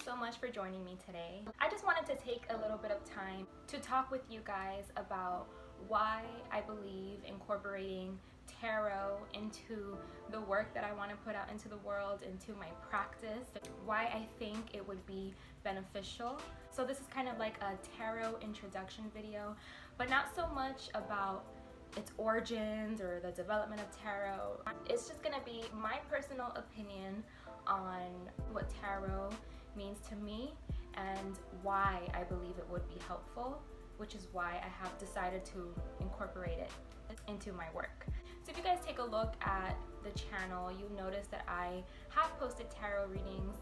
so much for joining me today. I just wanted to take a little bit of time to talk with you guys about why I believe incorporating tarot into the work that I want to put out into the world, into my practice, why I think it would be beneficial. So this is kind of like a tarot introduction video, but not so much about its origins or the development of tarot. It's just gonna be my personal opinion on what tarot means to me and why I believe it would be helpful, which is why I have decided to incorporate it into my work. So if you guys take a look at the channel, you'll notice that I have posted tarot readings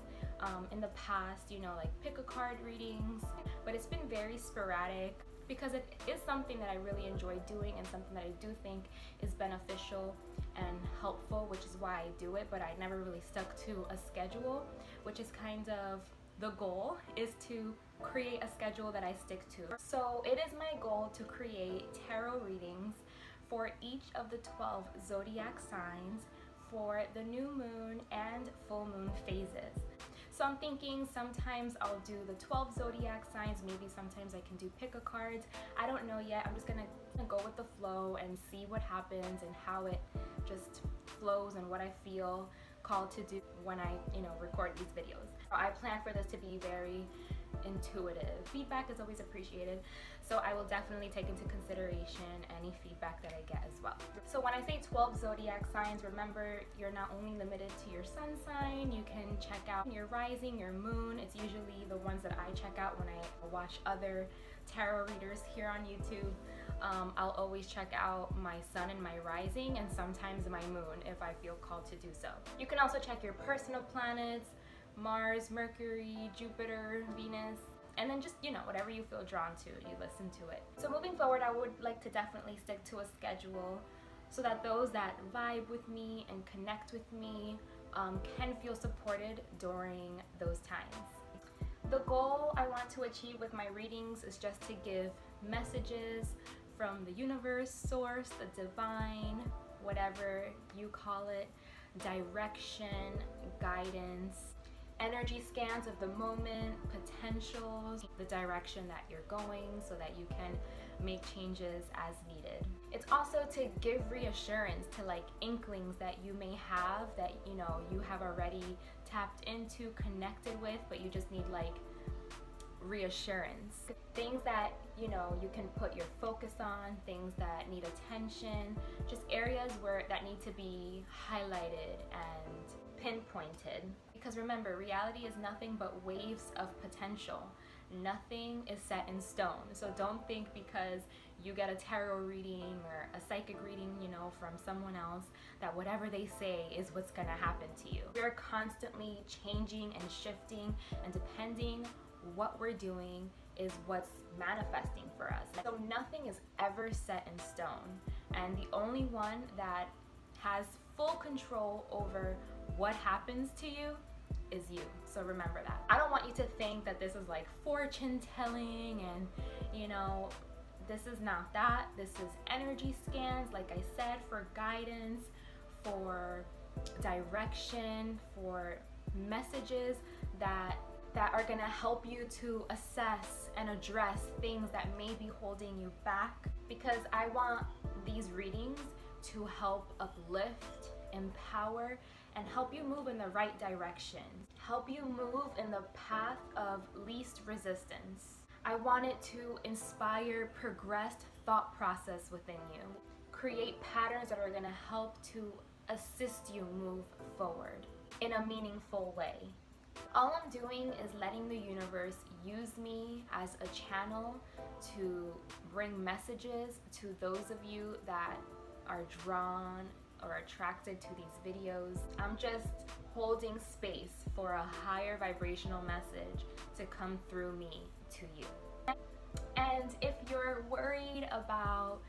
in the past, you know, like pick a card readings, but it's been very sporadic because it is something that I really enjoy doing and something that I do think is beneficial and helpful, which is why I do it, but I never really stuck to a schedule, which is kind of the goal, is to create a schedule that I stick to. So it is my goal to create tarot readings for each of the 12 zodiac signs for the new moon and full moon phases. So I'm thinking sometimes I'll do the 12 zodiac signs, maybe sometimes I can do pick a cards. I don't know yet. I'm just gonna go with the flow and see what happens and how it just flows and what I feel called to do when I, record these videos. I plan for this to be very intuitive. Feedback is always appreciated, so I will definitely take into consideration any feedback that I get as well. So when I say 12 zodiac signs, remember you're not only limited to your sun sign, you can check out your rising, your moon. It's usually the ones that I check out when I watch other tarot readers here on YouTube. I'll always check out my sun and my rising, and sometimes my moon if I feel called to do so. You can also check your personal planets, Mars, Mercury, Jupiter, Venus, and then just, whatever you feel drawn to, you listen to it. So moving forward, I would like to definitely stick to a schedule so that those that vibe with me and connect with me can feel supported during those times. The goal I want to achieve with my readings is just to give messages from the universe, source, the divine, whatever you call it, direction, guidance, energy scans of the moment, potentials, the direction that you're going so that you can make changes as needed. It's also to give reassurance to like inklings that you may have that you have already tapped into, connected with, but you just need like reassurance. Things that you can put your focus on, things that need attention, just areas that need to be highlighted and pinpointed. Because remember, reality is nothing but waves of potential. Nothing is set in stone. So don't think because you get a tarot reading or a psychic reading, from someone else, that whatever they say is what's gonna happen to you. We're constantly changing and shifting, and depending what we're doing is what's manifesting for us. So nothing is ever set in stone, and the only one that has full control over what happens to you is you. So remember that. I don't want you to think that this is like fortune telling and this is not that. This is energy scans, like I said, for guidance, for direction, for messages that are gonna help you to assess and address things that may be holding you back, because I want these readings to help uplift, empower, and help you move in the right direction. Help you move in the path of least resistance. I want it to inspire progressed thought process within you. Create patterns that are gonna help to assist you move forward in a meaningful way. All I'm doing is letting the universe use me as a channel to bring messages to those of you that are drawn or attracted to these videos. I'm just holding space for a higher vibrational message to come through me to you. And if you're worried about,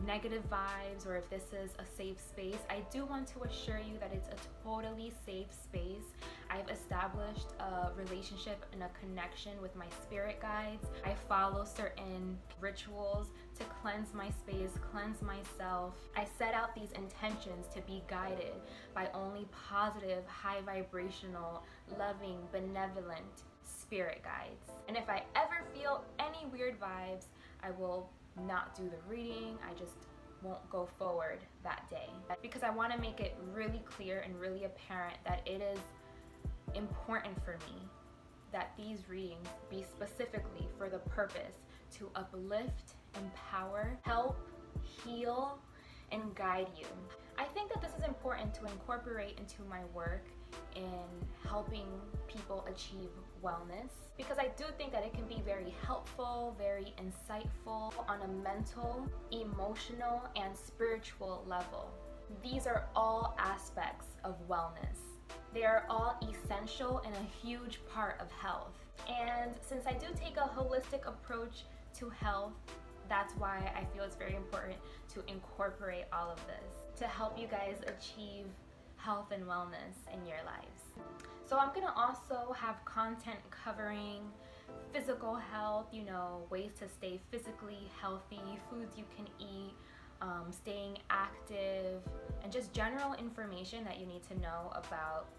negative vibes, or if this is a safe space, I do want to assure you that it's a totally safe space. I've established established a relationship and a connection with my spirit guides. I follow certain rituals to cleanse my space, cleanse myself. I set out these intentions to be guided by only positive, high vibrational, loving, benevolent spirit guides. And if I ever feel any weird vibes, I will not do the reading. I just won't go forward that day, because I want to make it really clear and really apparent that it is important for me that these readings be specifically for the purpose to uplift, empower, help, heal, and guide you. I think that this is important to incorporate into my work in helping people achieve wellness, because I do think that it can be very helpful, very insightful on a mental, emotional, and spiritual level. These are all aspects of wellness. They are all essential and a huge part of health. And since I do take a holistic approach to health, that's why I feel it's very important to incorporate all of this to help you guys achieve health and wellness in your lives. So I'm gonna also have content covering physical health, ways to stay physically healthy, foods you can eat, staying active, and just general information that you need to know about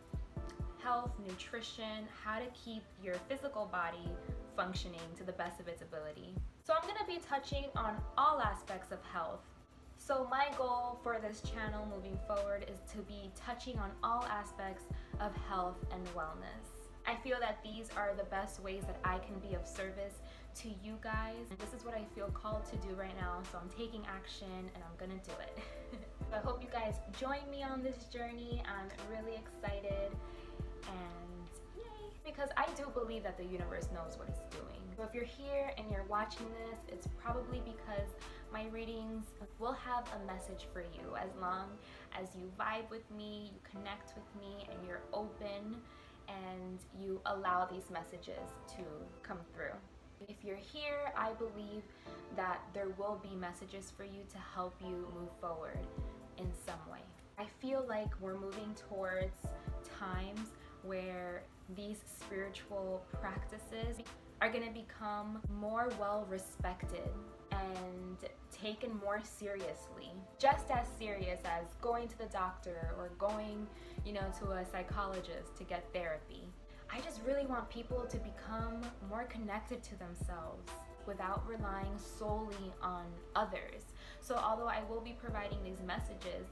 health, nutrition, how to keep your physical body functioning to the best of its ability. So I'm gonna be touching on all aspects of health. So my goal for this channel moving forward is to be touching on all aspects of health and wellness. I feel that these are the best ways that I can be of service to you guys. This is what I feel called to do right now, so I'm taking action and I'm gonna do it. So I hope you guys join me on this journey. I'm really excited, and yay! Because I do believe that the universe knows what it's doing. So if you're here and you're watching this, it's probably because my readings will have a message for you, as long as you vibe with me, you connect with me, and you're open and you allow these messages to come through. If you're here, I believe that there will be messages for you to help you move forward in some way. I feel like we're moving towards times where these spiritual practices are going to become more well respected and taken more seriously. Just as serious as going to the doctor or going, to a psychologist to get therapy. I just really want people to become more connected to themselves without relying solely on others. So although I will be providing these messages,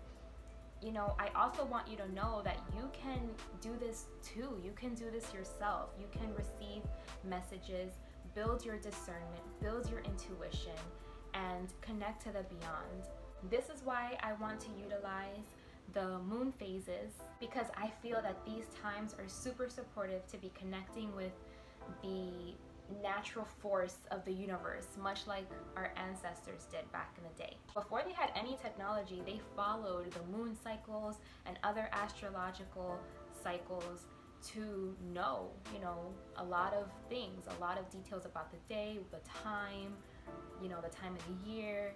I also want you to know that you can do this too. You can do this yourself. You can receive messages, build your discernment, build your intuition, and connect to the beyond. This is why I want to utilize the moon phases, because I feel that these times are super supportive to be connecting with the natural force of the universe, much like our ancestors did back in the day. Before they had any technology, they followed the moon cycles and other astrological cycles to know, a lot of things, a lot of details about the day, the time, the time of the year.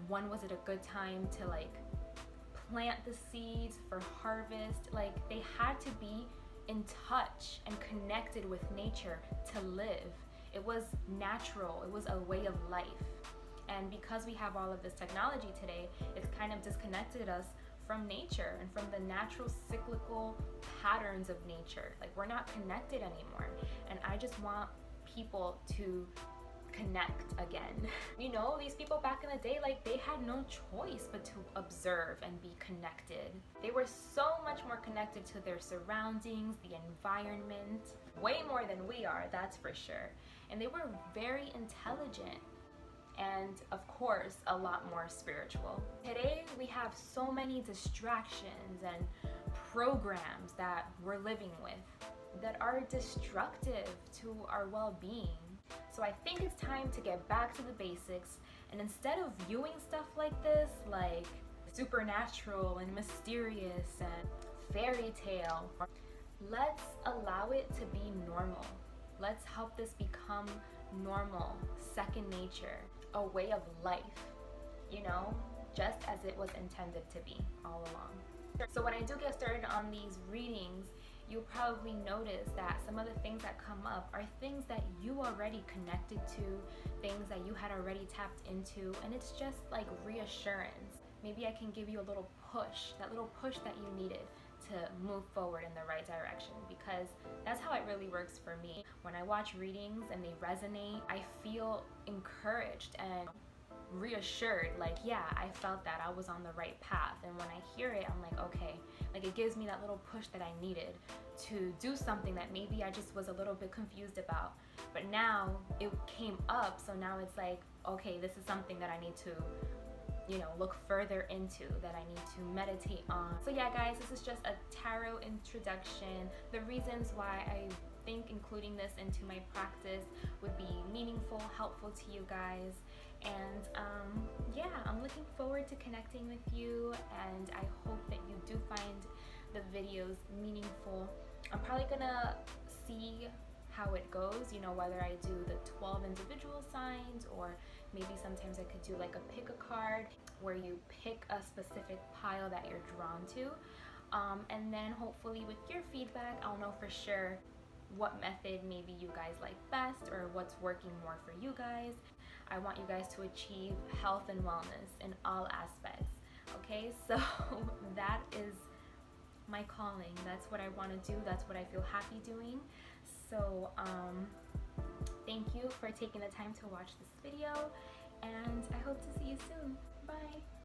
When was it a good time to plant the seeds for harvest? They had to be in touch and connected with nature to live. It was natural. It was a way of life. And because we have all of this technology today, it's kind of disconnected us from nature and from the natural cyclical patterns of nature. We're not connected anymore. And I just want people to connect again. These people back in the day, they had no choice but to observe and be connected. They were so much more connected to their surroundings, the environment, way more than we are, that's for sure. And they were very intelligent and, of course, a lot more spiritual. Today, we have so many distractions and programs that we're living with that are destructive to our well-being. So I think it's time to get back to the basics, and instead of viewing stuff like this, like supernatural and mysterious and fairy tale, let's allow it to be normal. Let's help this become normal, second nature, a way of life, just as it was intended to be all along. So when I do get started on these readings, you'll probably notice that some of the things that come up are things that you already connected to, things that you had already tapped into, and it's just like reassurance. Maybe I can give you a little push, that little push that you needed to move forward in the right direction, because that's how it really works for me. When I watch readings and they resonate, I feel encouraged and reassured, like, yeah, I felt that I was on the right path. And when I hear it, I'm like, okay, like it gives me that little push that I needed to do something that maybe I just was a little bit confused about, but now it came up, so now it's like, okay, this is something that I need to, you know, look further into, that I need to meditate on. So yeah, guys, this is just a tarot introduction. The reasons why I think including this into my practice would be meaningful, helpful to you guys. And yeah, I'm looking forward to connecting with you, and I hope that you do find the videos meaningful. I'm probably gonna see how it goes, you know, whether I do the 12 individual signs, or maybe sometimes I could do like a pick a card where you pick a specific pile that you're drawn to, and then hopefully with your feedback I'll know for sure what method maybe you guys like best, or what's working more for you guys. I want you guys to achieve health and wellness in all aspects, okay? So that is my calling. That's what I want to do. That's what I feel happy doing. So thank you for taking the time to watch this video, and I hope to see you soon. Bye.